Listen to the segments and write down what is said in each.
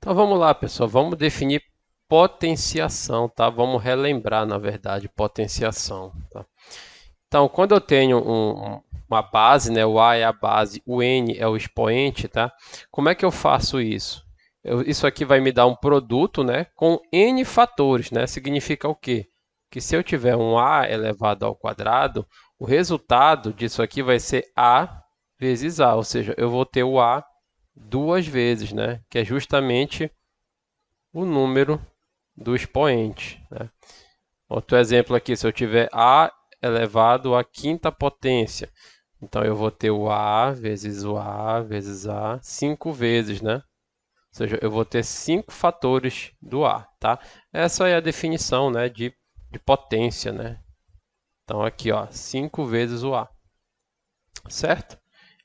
Então vamos lá, pessoal, vamos definir potenciação, tá? Vamos relembrar, na verdade, potenciação, tá? Então, quando eu tenho uma base, né, o A é a base, o N é o expoente, tá? Como é que eu faço isso? Isso aqui vai me dar um produto, né, com N fatores, né? Significa o quê? Que se eu tiver um A elevado ao quadrado, o resultado disso aqui vai ser A vezes A, ou seja, eu vou ter o A duas vezes, né? Que é justamente o número do expoente, né? Outro exemplo aqui, se eu tiver A elevado à quinta potência, então eu vou ter o A vezes o A vezes A 5 vezes, né? Ou seja, eu vou ter 5 fatores do A, tá? Essa é a definição, né, de potência, né? Então aqui, ó, 5 vezes o A, certo?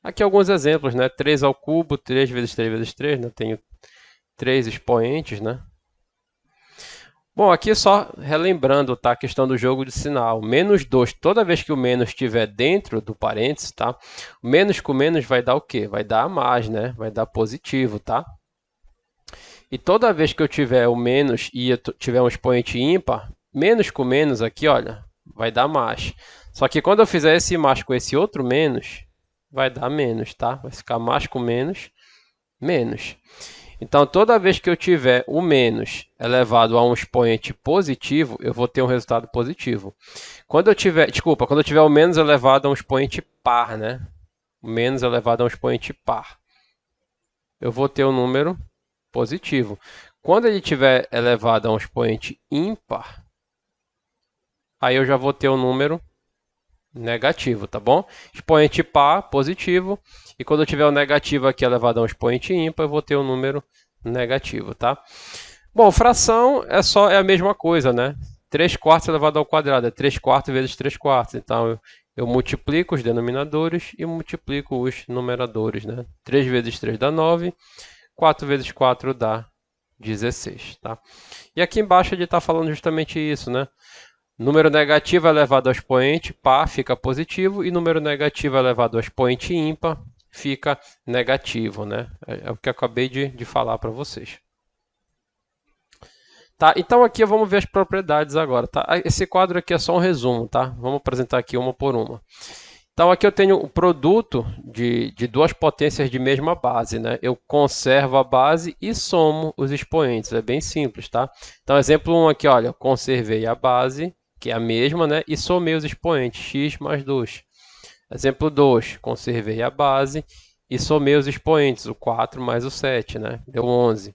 Aqui alguns exemplos, né? 3 ao cubo, 3 vezes 3 vezes 3, né? Tenho 3 expoentes, né? Bom, aqui só relembrando, tá, a questão do jogo de sinal. Menos 2, toda vez que o menos estiver dentro do parênteses, tá? O menos com menos vai dar o quê? Vai dar a mais, né? Vai dar positivo, tá? E toda vez que eu tiver o menos e eu tiver um expoente ímpar, menos com menos aqui, olha, vai dar mais. Só que quando eu fizer esse mais com esse outro menos, vai dar menos, tá? Vai ficar mais com menos, menos. Então, toda vez que eu tiver o menos elevado a um expoente positivo, eu vou ter um resultado positivo. Quando eu tiver, desculpa, quando eu tiver o menos elevado a um expoente par, né? O menos elevado a um expoente par, eu vou ter um número positivo. Quando ele tiver elevado a um expoente ímpar, aí eu já vou ter um número negativo, tá bom? Expoente par, positivo. E quando eu tiver o negativo aqui elevado a um expoente ímpar, eu vou ter um número negativo, tá? Bom, fração é a mesma coisa, né? 3 quartos elevado ao quadrado é 3 quartos vezes 3 quartos. Então, eu multiplico os denominadores e multiplico os numeradores, né? 3 vezes 3 dá 9, 4 vezes 4 dá 16, tá? E aqui embaixo ele está falando justamente isso, né? Número negativo elevado ao expoente par fica positivo e número negativo elevado ao expoente ímpar fica negativo, né? É o que eu acabei de falar para vocês. Tá, então aqui vamos ver as propriedades agora, tá? Esse quadro aqui é só um resumo, tá? Vamos apresentar aqui uma por uma. Então aqui eu tenho o produto de duas potências de mesma base, né? Eu conservo a base e somo os expoentes, é bem simples, tá? Então exemplo 1 aqui, olha, conservei a base, que é a mesma, né? E somei os expoentes, x mais 2. Exemplo 2, conservei a base e somei os expoentes, o 4 mais o 7, né? Deu 11.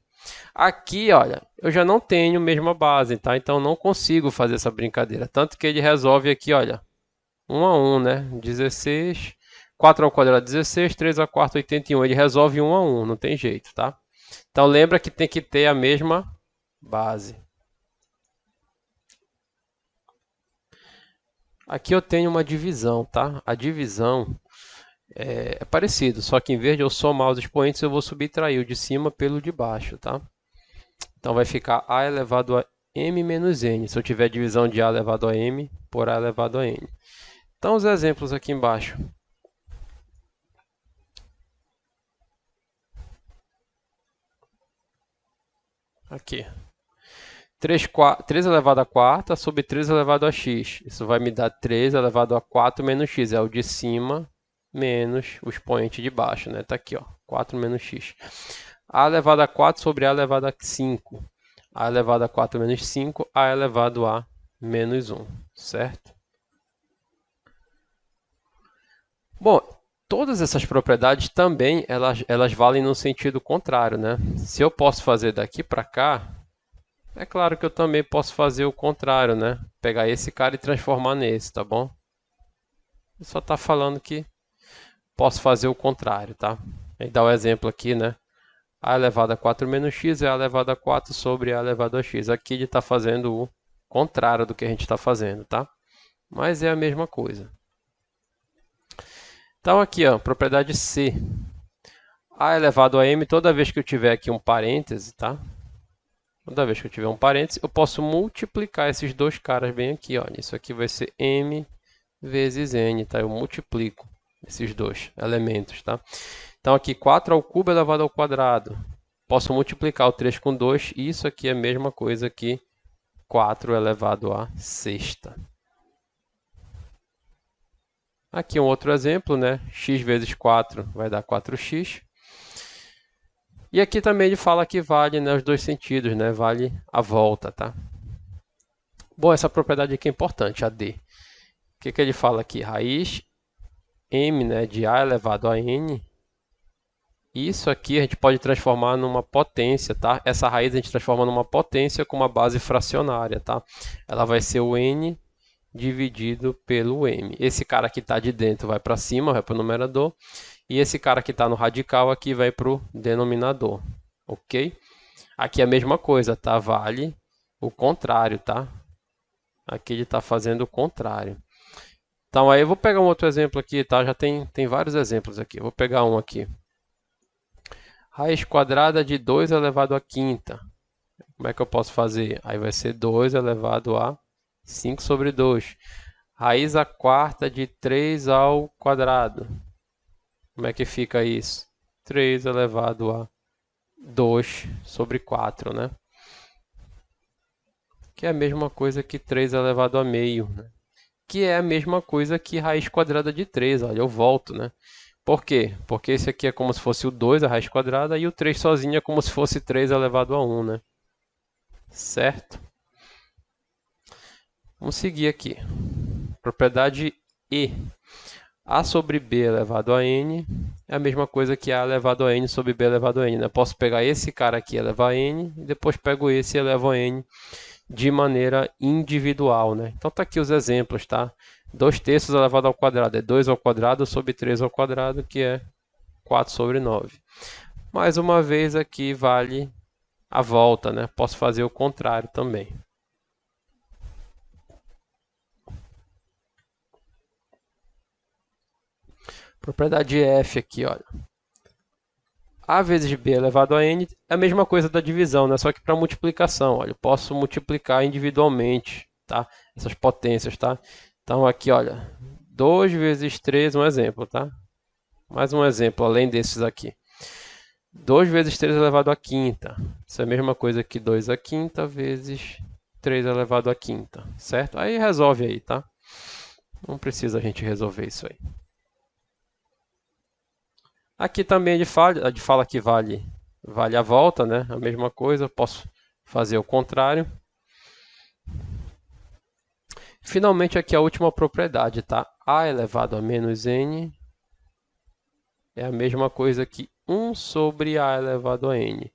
Aqui, olha, eu já não tenho mesma base, tá? Então não consigo fazer essa brincadeira. Tanto que ele resolve aqui, olha, 1 a 1, né? 16, 4 ao quadrado 16, 3 ao quarto 81. Ele resolve 1 a 1, não tem jeito, tá? Então lembra que tem que ter a mesma base. Aqui eu tenho uma divisão, tá? A divisão é parecido, só que em vez de eu somar os expoentes, eu vou subtrair o de cima pelo de baixo, tá? Então vai ficar a elevado a m menos n, se eu tiver divisão de a elevado a m por a elevado a n. Então os exemplos aqui embaixo. Aqui. 3 elevado a quarta sobre 3 elevado a x. Isso vai me dar 3 elevado a 4 menos x. É o de cima menos o expoente de baixo, né? Tá aqui, ó, 4 menos x. A elevado a 4 sobre a elevado a 5. A elevado a 4 menos 5, a elevado a menos 1, certo? Bom, todas essas propriedades também elas valem no sentido contrário, né? Se eu posso fazer daqui para cá, é claro que eu também posso fazer o contrário, né? Pegar esse cara e transformar nesse, tá bom? Só está falando que posso fazer o contrário, tá? Aí dá o exemplo aqui, né? A elevado a 4 menos x é a elevado a 4 sobre a elevado a x. Aqui ele está fazendo o contrário do que a gente está fazendo, tá? Mas é a mesma coisa. Então aqui, ó, propriedade C. A elevado a m, toda vez que eu tiver aqui um parêntese, tá? Toda vez que eu tiver um parêntese, eu posso multiplicar esses dois caras bem aqui, olha. Isso aqui vai ser m vezes n, tá? Eu multiplico esses dois elementos, tá? Então aqui 4 ao cubo elevado ao quadrado. posso multiplicar o 3 com 2, e isso aqui é a mesma coisa que 4 elevado à sexta. Aqui um outro exemplo, né? X vezes 4 vai dar 4x. E aqui também ele fala que vale, né, os dois sentidos, né? Vale a volta, tá? Bom, essa propriedade aqui é importante, a D. O que ele fala aqui? Raiz m, né, de a elevado a n. Isso aqui a gente pode transformar numa potência, tá? Essa raiz a gente transforma numa potência com uma base fracionária, tá? Ela vai ser o n dividido pelo m. Esse cara que está de dentro vai para cima, vai para o numerador. E esse cara que está no radical aqui vai para o denominador. Ok? Aqui é a mesma coisa, tá? Vale o contrário, tá? Aqui ele está fazendo o contrário. Então aí eu vou pegar um outro exemplo aqui, tá? Já tem vários exemplos aqui. Eu vou pegar um aqui. Raiz quadrada de 2 elevado à quinta. Como é que eu posso fazer? Aí vai ser 2 elevado a 5 sobre 2. Raiz à quarta de 3 ao quadrado. Como é que fica isso? 3 elevado a 2 sobre 4, né? Que é a mesma coisa que 3 elevado a meio, né? Que é a mesma coisa que raiz quadrada de 3. Olha, eu volto, né? Por quê? Porque esse aqui é como se fosse o 2, a raiz quadrada, e o 3 sozinho é como se fosse 3 elevado a 1, né? Certo? Vamos seguir aqui. Propriedade E. A sobre B elevado a n é a mesma coisa que A elevado a n sobre B elevado a n, né? Posso pegar esse cara aqui e elevar a n, e depois pego esse e elevo a n de maneira individual, né? Então tá aqui os exemplos, tá? 2 terços elevado ao quadrado é 2 ao quadrado sobre 3 ao quadrado, que é 4 sobre 9. Mais uma vez aqui vale a volta, né? Posso fazer o contrário também. Propriedade F aqui, olha. A vezes B elevado a n é a mesma coisa da divisão, né? Só que para multiplicação, olha, eu posso multiplicar individualmente, tá? Essas potências, tá? Então aqui, olha, 2 vezes 3, um exemplo, tá? Mais um exemplo, além desses aqui. 2 vezes 3 elevado à quinta. Isso é a mesma coisa que 2 à quinta vezes 3 elevado à quinta, certo? Aí resolve aí, tá? Não precisa a gente resolver isso aí. Aqui também ele fala que vale a volta, né? A mesma coisa, posso fazer o contrário. Finalmente aqui a última propriedade, tá? A elevado a menos n é a mesma coisa que 1 sobre A elevado a n.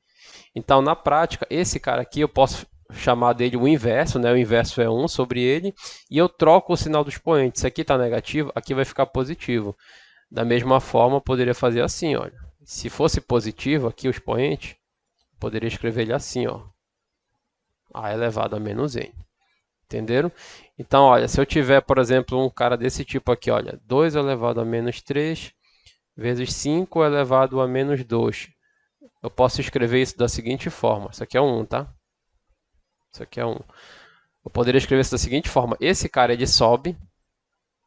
Então, na prática, esse cara aqui eu posso chamar dele o inverso, né? O inverso é 1 sobre ele, e eu troco o sinal do expoente. Se aqui está negativo, aqui vai ficar positivo. Da mesma forma, eu poderia fazer assim, olha. Se fosse positivo aqui o expoente, eu poderia escrever ele assim, ó. A elevado a menos n. Entenderam? Então, olha, se eu tiver, por exemplo, um cara desse tipo aqui, olha, 2 elevado a menos 3 vezes 5 elevado a menos 2. Eu posso escrever isso da seguinte forma. Isso aqui é um 1, tá? Isso aqui é 1. Eu poderia escrever isso da seguinte forma. Esse cara, ele sobe.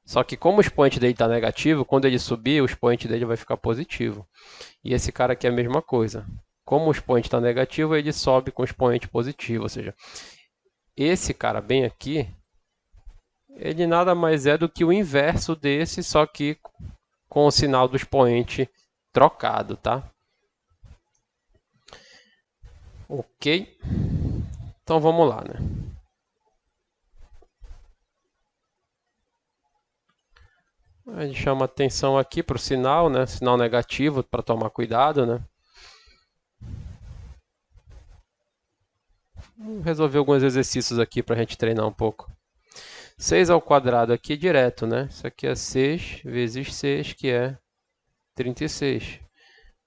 Só que como o expoente dele está negativo, quando ele subir, o expoente dele vai ficar positivo. E esse cara aqui é a mesma coisa. Como o expoente está negativo, ele sobe com o expoente positivo. Ou seja, esse cara bem aqui, ele nada mais é do que o inverso desse, só que com o sinal do expoente trocado, tá? Ok? Então vamos lá, né? A gente chama atenção aqui para o sinal, né? Sinal negativo, para tomar cuidado, né? Vamos resolver alguns exercícios aqui para a gente treinar um pouco. 6 ao quadrado aqui direto, né? Isso aqui é 6 vezes 6, que é 36.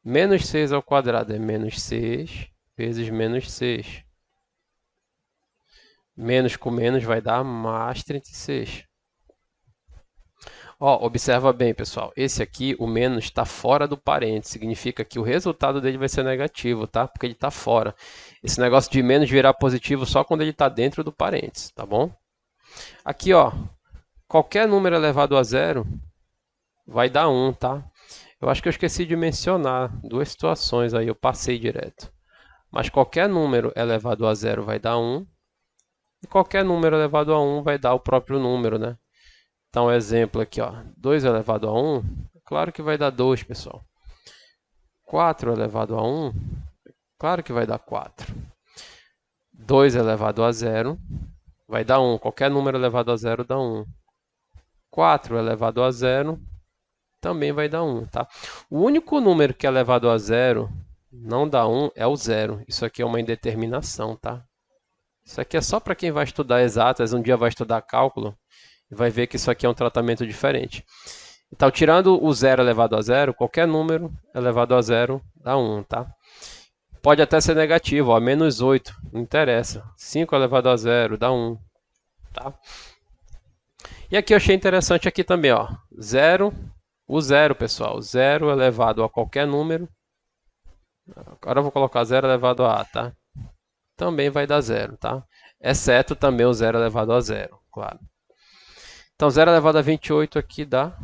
Menos 6 ao quadrado é menos 6 vezes menos 6. Menos com menos vai dar mais 36. Ó, observa bem, pessoal. Esse aqui, o menos, está fora do parênteses. Significa que o resultado dele vai ser negativo, tá? Porque ele está fora. Esse negócio de menos virar positivo só quando ele está dentro do parênteses, tá bom? Aqui, ó, qualquer número elevado a zero vai dar 1, tá? Eu acho que eu esqueci de mencionar duas situações aí, eu passei direto. mas qualquer número elevado a 0 vai dar 1. E qualquer número elevado a 1 vai dar o próprio número, né? Então, exemplo aqui, ó, 2 elevado a 1, claro que vai dar 2, pessoal. 4 elevado a 1, claro que vai dar 4. 2 elevado a 0 vai dar 1. Qualquer número elevado a 0 dá 1. 4 elevado a 0 também vai dar 1, tá? O único número que é elevado a 0 não dá 1 é o 0. Isso aqui é uma indeterminação, tá? Isso aqui é só para quem vai estudar exatas, um dia vai estudar cálculo, e vai ver que isso aqui é um tratamento diferente. Então, tirando o 0 elevado a 0, qualquer número elevado a 0 dá 1, tá? Pode até ser negativo, ó, menos 8, não interessa. 5 elevado a 0 dá 1, tá? E aqui eu achei interessante aqui também, ó, 0, o 0, pessoal, 0 elevado a qualquer número. Agora eu vou colocar 0 elevado a A, tá? Também vai dar 0, tá? Exceto também o 0 elevado a 0, claro. Então, 0 elevado a 28 aqui dá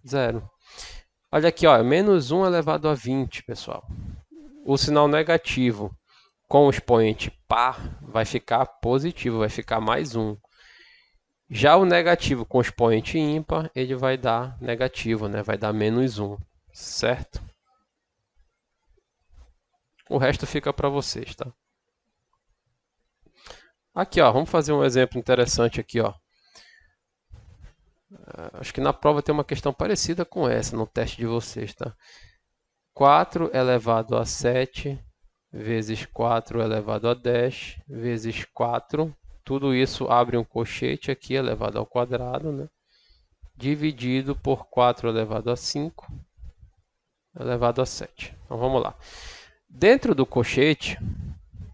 0. Olha aqui, ó, menos 1 elevado a 20, pessoal. O sinal negativo com o expoente par vai ficar positivo, vai ficar mais 1. Já o negativo com o expoente ímpar, ele vai dar negativo, né? Vai dar menos 1, certo? O resto fica para vocês, tá? Aqui, ó, vamos fazer um exemplo interessante aqui, ó. Acho que na prova tem uma questão parecida com essa no teste de vocês, tá? 4 elevado a 7 vezes 4 elevado a 10 vezes 4. Tudo isso abre um colchete aqui elevado ao quadrado, né? Dividido por 4 elevado a 5 elevado a 7. Então vamos lá. Dentro do colchete,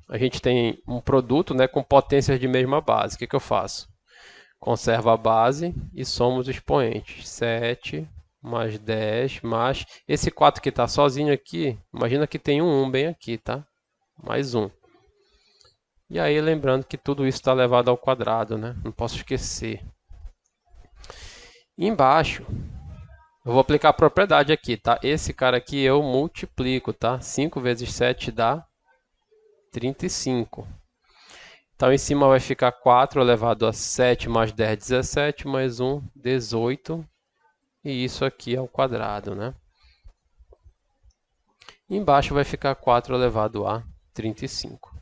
a gente tem um produto, né, com potências de mesma base. O que eu faço? Conservo a base e somo os expoentes. 7 mais 10 mais... Esse 4 que está sozinho aqui, imagina que tem um 1 bem aqui, tá? Mais 1. E aí, lembrando que tudo isso está elevado ao quadrado, né? Não posso esquecer. E embaixo, eu vou aplicar a propriedade aqui, tá? Esse cara aqui eu multiplico, tá? 5 vezes 7 dá 35. Então, em cima vai ficar 4 elevado a 7 mais 10, 17, mais 1, 18. E isso aqui é o quadrado, né? E embaixo vai ficar 4 elevado a 35.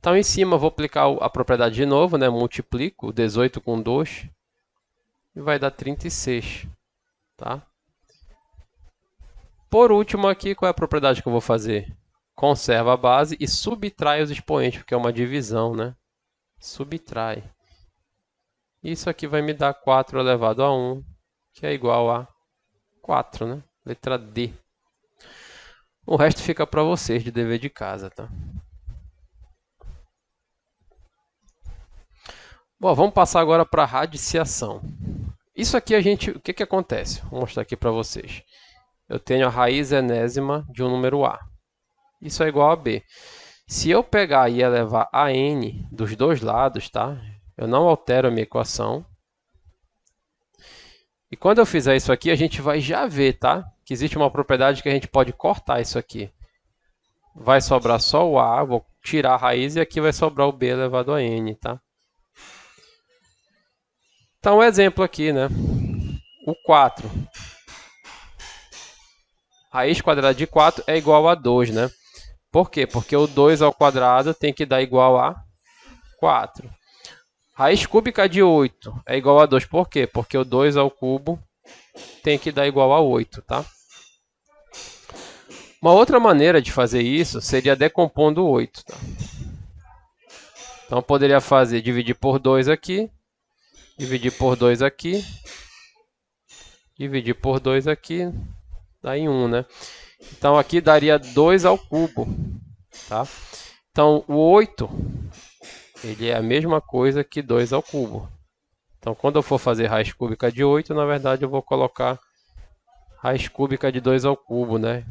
Então, em cima eu vou aplicar a propriedade de novo, né? Multiplico 18 com 2 e vai dar 36, tá? Por último aqui, qual é a propriedade que eu vou fazer? Conserva a base e subtrai os expoentes, porque é uma divisão, né? Subtrai. Isso aqui vai me dar 4 elevado a 1, que é igual a 4, né? Letra D. O resto fica para vocês de dever de casa, tá? Bom, vamos passar agora para a radiciação. Isso aqui o que acontece? Vou mostrar aqui para vocês. Eu tenho a raiz enésima de um número A. Isso é igual a B. Se eu pegar e elevar a n dos dois lados, tá? Eu não altero a minha equação. E quando eu fizer isso aqui, a gente vai já ver, tá? Que existe uma propriedade que a gente pode cortar isso aqui. Vai sobrar só o A, vou tirar a raiz e aqui vai sobrar o B elevado a n, tá? Então, um exemplo aqui, né? O 4. Raiz quadrada de 4 é igual a 2, né? Por quê? Porque o 2 ao quadrado tem que dar igual a 4. Raiz cúbica de 8 é igual a 2. Por quê? Porque o 2 ao cubo tem que dar igual a 8, tá? Uma outra maneira de fazer isso seria decompondo o 8, tá? Então, eu poderia fazer dividir por 2 aqui, dividir por 2 aqui, dividir por 2 aqui, dá em 1, né? Então, aqui daria 2 ao cubo, tá? Então, o 8, ele é a mesma coisa que 2 ao cubo. Então, quando eu for fazer raiz cúbica de 8, na verdade, eu vou colocar raiz cúbica de 2 ao cubo, né?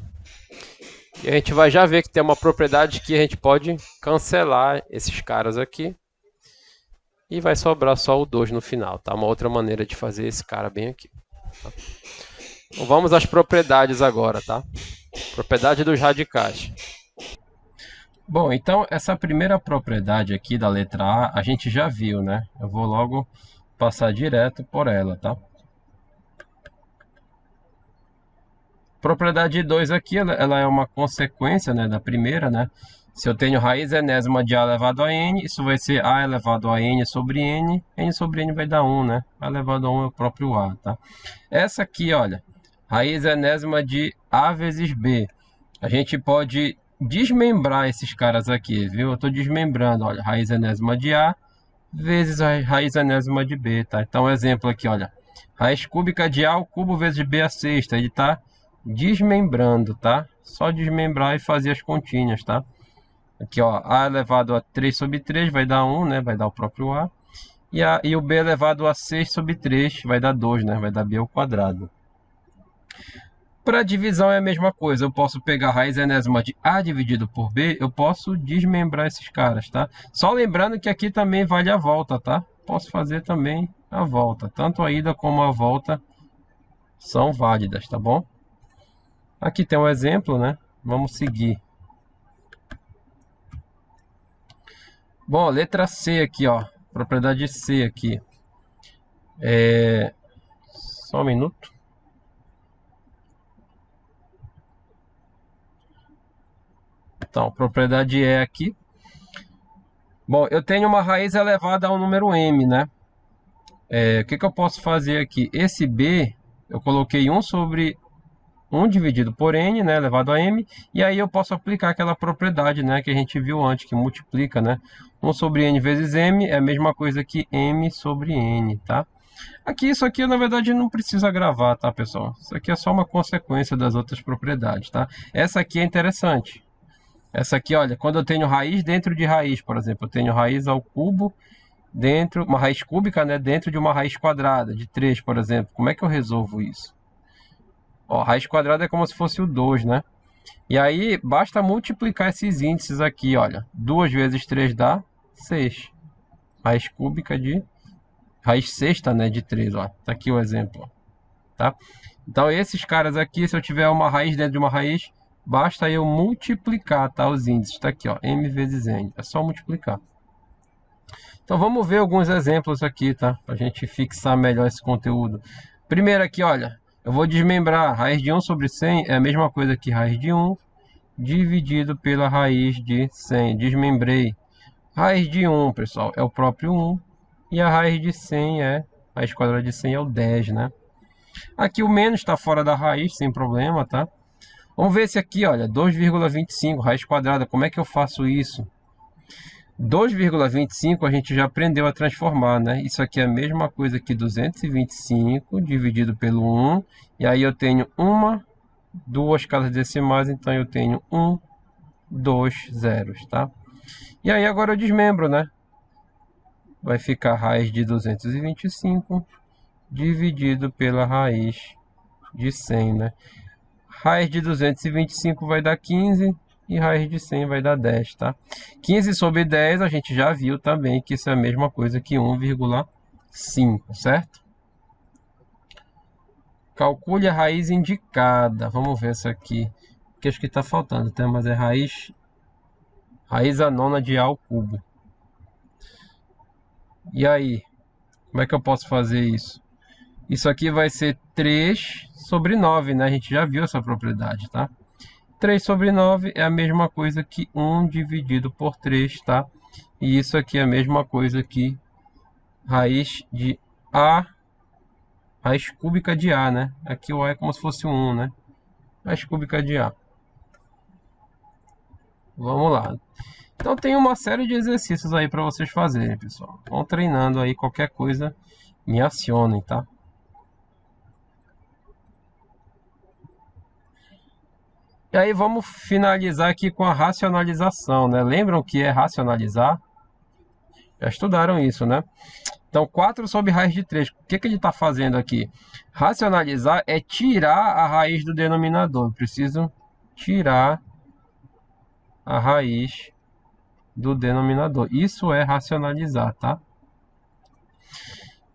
E a gente vai já ver que tem uma propriedade que a gente pode cancelar esses caras aqui. E vai sobrar só o 2 no final, tá? Uma outra maneira de fazer esse cara bem aqui. Tá? Então, vamos às propriedades agora, tá? Propriedade dos radicais. Bom, então essa primeira propriedade aqui da letra A, a gente já viu, né? Eu vou logo passar direto por ela, tá? Propriedade 2 aqui, ela é uma consequência, né, da primeira, né? Se eu tenho raiz enésima de A elevado a N, isso vai ser A elevado a N sobre N sobre N vai dar 1, né? A elevado a 1 é o próprio A, tá? Essa aqui, olha, raiz enésima de A vezes B. A gente pode desmembrar esses caras aqui, viu? Eu estou desmembrando, olha, raiz enésima de A vezes a raiz enésima de B, tá? Então, exemplo aqui, olha, raiz cúbica de A ao cubo vezes B à sexta, ele tá desmembrando, tá? Só desmembrar e fazer as continhas, tá? Aqui, ó, A elevado a 3 sobre 3 vai dar 1, né? Vai dar o próprio A. E o B elevado a 6 sobre 3 vai dar 2, né? Vai dar B ao quadrado. Para divisão é a mesma coisa, eu posso pegar a raiz enésima de A dividido por B, eu posso desmembrar esses caras, tá? Só lembrando que aqui também vale a volta, tá? Posso fazer também a volta, tanto a ida como a volta são válidas, tá bom? Aqui tem um exemplo, né? Vamos seguir. Bom, letra C aqui, ó. Propriedade C aqui. Só um minuto. Então, propriedade E aqui. Bom, eu tenho uma raiz elevada ao número m, né? O que eu posso fazer aqui? Esse b, eu coloquei 1 sobre 1 dividido por n, né, elevado a m, e aí eu posso aplicar aquela propriedade, né, que a gente viu antes, que multiplica, né? 1 sobre n vezes m é a mesma coisa que m sobre n, tá? Aqui, isso aqui, na verdade, não precisa gravar, tá, pessoal? Isso aqui é só uma consequência das outras propriedades, tá? Essa aqui é interessante. Essa aqui, olha, quando eu tenho raiz dentro de raiz, por exemplo, eu tenho raiz ao cubo dentro, uma raiz cúbica, né, dentro de uma raiz quadrada, de 3, por exemplo. Como é que eu resolvo isso? Ó, raiz quadrada é como se fosse o 2, né? E aí, basta multiplicar esses índices aqui, olha. 2 vezes 3 dá 6. Raiz cúbica de... Raiz sexta, né, de 3, ó. Tá aqui o exemplo, ó, tá? Então, esses caras aqui, se eu tiver uma raiz dentro de uma raiz, basta eu multiplicar, tá? Os índices. Tá aqui, ó. M vezes N. É só multiplicar. Então, vamos ver alguns exemplos aqui, tá? Pra gente fixar melhor esse conteúdo. Primeiro aqui, olha. Eu vou desmembrar. Raiz de 1 sobre 100 é a mesma coisa que raiz de 1 dividido pela raiz de 100. Desmembrei. Raiz de 1, pessoal, é o próprio 1. E a raiz de 100 é... Raiz quadrada de 100 é o 10, né? Aqui o menos está fora da raiz, sem problema, tá? Vamos ver esse aqui, olha. 2,25, raiz quadrada. Como é que eu faço isso? 2,25 a gente já aprendeu a transformar, né? Isso aqui é a mesma coisa que 225 dividido pelo 1. E aí eu tenho duas casas decimais, então eu tenho 2 zeros, tá? E aí agora eu desmembro, né? Vai ficar raiz de 225 dividido pela raiz de 100, né? Raiz de 225 vai dar 15 e raiz de 100 vai dar 10, tá? 15 sobre 10 a gente já viu também que isso é a mesma coisa que 1,5, certo? Calcule a raiz indicada. Vamos ver essa aqui, que acho que está faltando, tá? Mas é raiz a nona de A ao cubo. E aí, como é que eu posso fazer isso? Isso aqui vai ser 3 sobre 9, né? A gente já viu essa propriedade, tá? 3 sobre 9 é a mesma coisa que 1 dividido por 3, tá? E isso aqui é a mesma coisa que raiz de A, raiz cúbica de A, né? Aqui o A é como se fosse 1, né? Raiz cúbica de A. Vamos lá. Então tem uma série de exercícios aí para vocês fazerem, pessoal. Vão treinando aí, qualquer coisa me acionem, tá? E aí vamos finalizar aqui com a racionalização, né? Lembram o que é racionalizar? Já estudaram isso, né? Então, 4 sobre raiz de 3. O que ele está fazendo aqui? Racionalizar é tirar a raiz do denominador. Eu preciso tirar a raiz do denominador. Isso é racionalizar, tá?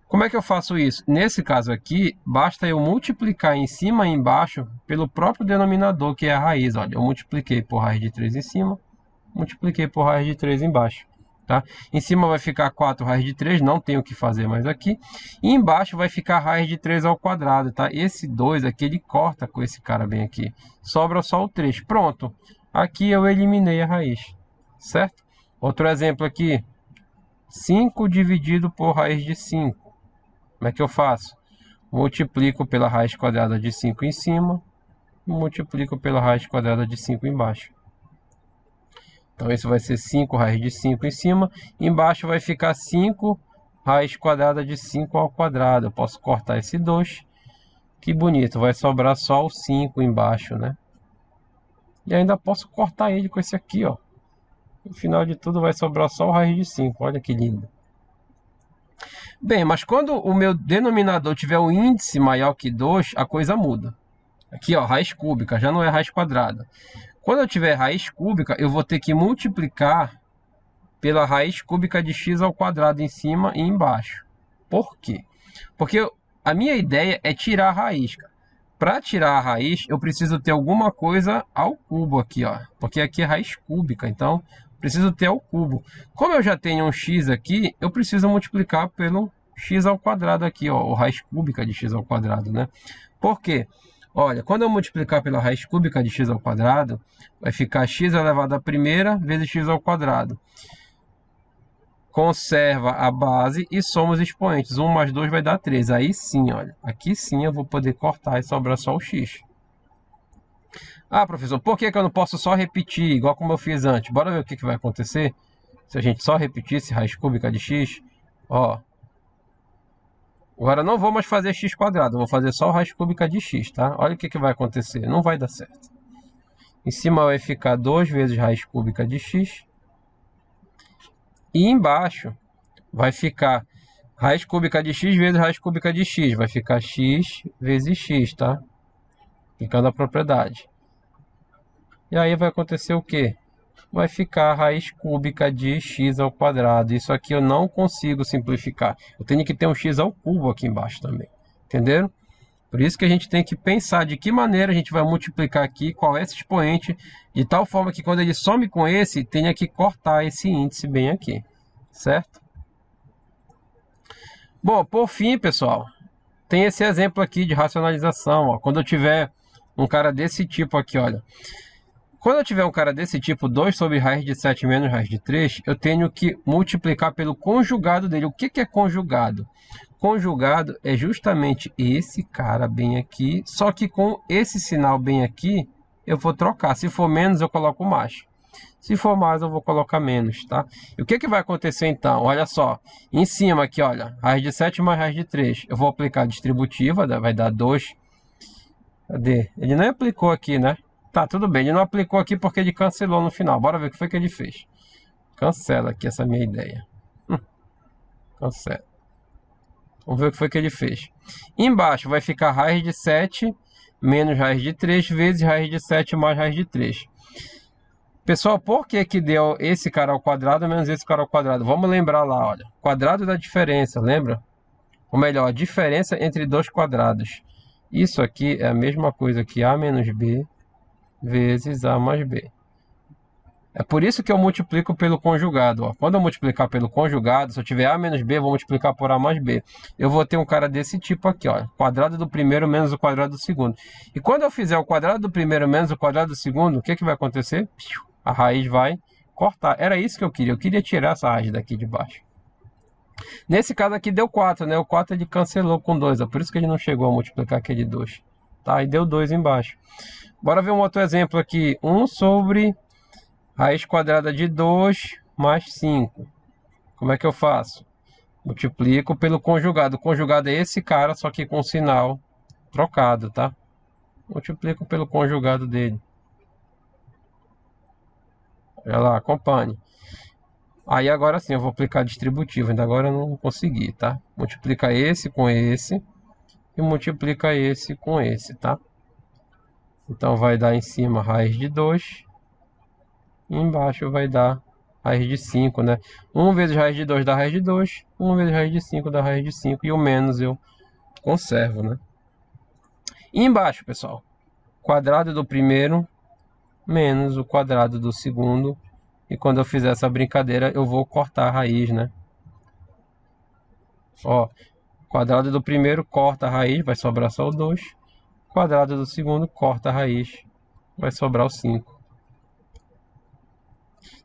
Como é que eu faço isso? Nesse caso aqui, basta eu multiplicar em cima e embaixo pelo próprio denominador, que é a raiz. Olha, eu multipliquei por raiz de 3 em cima multipliquei por raiz de 3 embaixo. Tá? Em cima vai ficar 4 raiz de 3, não tem o que fazer mais aqui. E embaixo vai ficar raiz de 3 ao quadrado, tá? Esse 2 aqui, ele corta com esse cara bem aqui. Sobra só o 3. Pronto. Aqui eu eliminei a raiz, certo? Outro exemplo aqui. 5 dividido por raiz de 5. Como é que eu faço? Multiplico pela raiz quadrada de 5 em cima. E multiplico pela raiz quadrada de 5 embaixo. Então, isso vai ser 5 raiz de 5 em cima. Embaixo vai ficar 5 raiz quadrada de 5 ao quadrado. Eu posso cortar esse 2. Que bonito. Vai sobrar só o 5 embaixo, né? E ainda posso cortar ele com esse aqui, ó. No final de tudo vai sobrar só o raiz de 5. Olha que lindo. Bem, mas quando o meu denominador tiver um índice maior que 2, a coisa muda. Aqui, ó, raiz cúbica. Já não é raiz quadrada. Quando eu tiver raiz cúbica, eu vou ter que multiplicar pela raiz cúbica de x ao quadrado em cima e embaixo. Por quê? Porque a minha ideia é tirar a raiz. Para tirar a raiz, eu preciso ter alguma coisa ao cubo aqui, ó. Porque aqui é raiz cúbica, então preciso ter ao cubo. Como eu já tenho um x aqui, eu preciso multiplicar pelo x ao quadrado aqui, ó. Ou raiz cúbica de x ao quadrado, né? Por quê? Olha, quando eu multiplicar pela raiz cúbica de x ao quadrado, vai ficar x elevado à primeira vezes x ao quadrado. Conserva a base e soma os expoentes. 1 mais 2 vai dar 3. Aí sim, olha. Aqui sim eu vou poder cortar e sobrar só o x. Ah, professor, por que eu não posso só repetir, igual como eu fiz antes? Bora ver o que vai acontecer se a gente só repetisse raiz cúbica de x. Ó. Agora não vou mais fazer x quadrado, vou fazer só raiz cúbica de x, tá? Olha o que vai acontecer, não vai dar certo. Em cima vai ficar 2 vezes raiz cúbica de x. E embaixo vai ficar raiz cúbica de x vezes raiz cúbica de x. Vai ficar x vezes x, tá? Ficando a propriedade. E aí vai acontecer o quê? Vai ficar raiz cúbica de x ao quadrado. Isso aqui eu não consigo simplificar. Eu tenho que ter um x ao cubo aqui embaixo também. Entenderam? Por isso que a gente tem que pensar de que maneira a gente vai multiplicar aqui, qual é esse expoente, de tal forma que quando ele some com esse, tenha que cortar esse índice bem aqui. Certo? Bom, por fim, pessoal, tem esse exemplo aqui de racionalização. Ó. Quando eu tiver um cara desse tipo aqui, olha. Quando eu tiver um cara desse tipo, 2 sobre raiz de 7 menos raiz de 3, eu tenho que multiplicar pelo conjugado dele. O que é conjugado? Conjugado é justamente esse cara bem aqui, só que com esse sinal bem aqui, eu vou trocar. Se for menos, eu coloco mais. Se for mais, eu vou colocar menos, tá? E o que vai acontecer então? Olha só, em cima aqui, olha, raiz de 7 mais raiz de 3. Eu vou aplicar a distributiva, vai dar 2. Cadê? Ele não aplicou aqui, né? Tá, tudo bem, ele não aplicou aqui porque ele cancelou no final. Bora ver o que foi que ele fez. Cancela aqui essa minha ideia. Cancela. Vamos ver o que foi que ele fez. Embaixo vai ficar raiz de 7 menos raiz de 3 vezes raiz de 7 mais raiz de 3. Pessoal, por que que deu esse cara ao quadrado menos esse cara ao quadrado? Vamos lembrar lá, olha. Quadrado da diferença, lembra? Ou melhor, a diferença entre dois quadrados. Isso aqui é a mesma coisa que A menos B vezes A mais B. É por isso que eu multiplico pelo conjugado. Ó. Quando eu multiplicar pelo conjugado, se eu tiver A menos B, eu vou multiplicar por A mais B. Eu vou ter um cara desse tipo aqui, ó. Quadrado do primeiro menos o quadrado do segundo. E quando eu fizer o quadrado do primeiro menos o quadrado do segundo, o que vai acontecer? A raiz vai cortar. Era isso que eu queria. Eu queria tirar essa raiz daqui de baixo. Nesse caso aqui deu 4, né? O 4 ele cancelou com 2. É por isso que ele não chegou a multiplicar aquele 2. Tá? E deu 2 embaixo. Bora ver um outro exemplo aqui. 1 sobre raiz quadrada de 2 mais 5. Como é que eu faço? Multiplico pelo conjugado. O conjugado é esse cara, só que com sinal trocado, tá? Multiplico pelo conjugado dele. Olha lá, acompanhe. Aí agora sim eu vou aplicar distributivo. Ainda agora eu não consegui, tá? Multiplica esse com esse. E multiplica esse com esse, tá? Então vai dar em cima raiz de 2. E embaixo vai dar raiz de 5, né? 1 vezes raiz de 2 dá raiz de 2. 1 vezes raiz de 5 dá raiz de 5. E o menos eu conservo, né? E embaixo, pessoal, quadrado do primeiro menos o quadrado do segundo E quando eu fizer essa brincadeira, eu vou cortar a raiz, né? Ó, quadrado do primeiro corta a raiz, vai sobrar só o 2. Quadrado do segundo corta a raiz, vai sobrar o 5.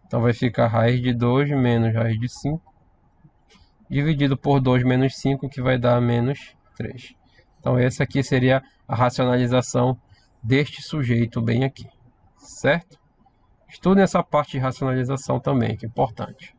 Então vai ficar raiz de 2 menos raiz de 5, dividido por 2 menos 5, que vai dar menos 3. Então essa aqui seria a racionalização deste sujeito bem aqui, certo? Estude essa parte de racionalização também, que é importante.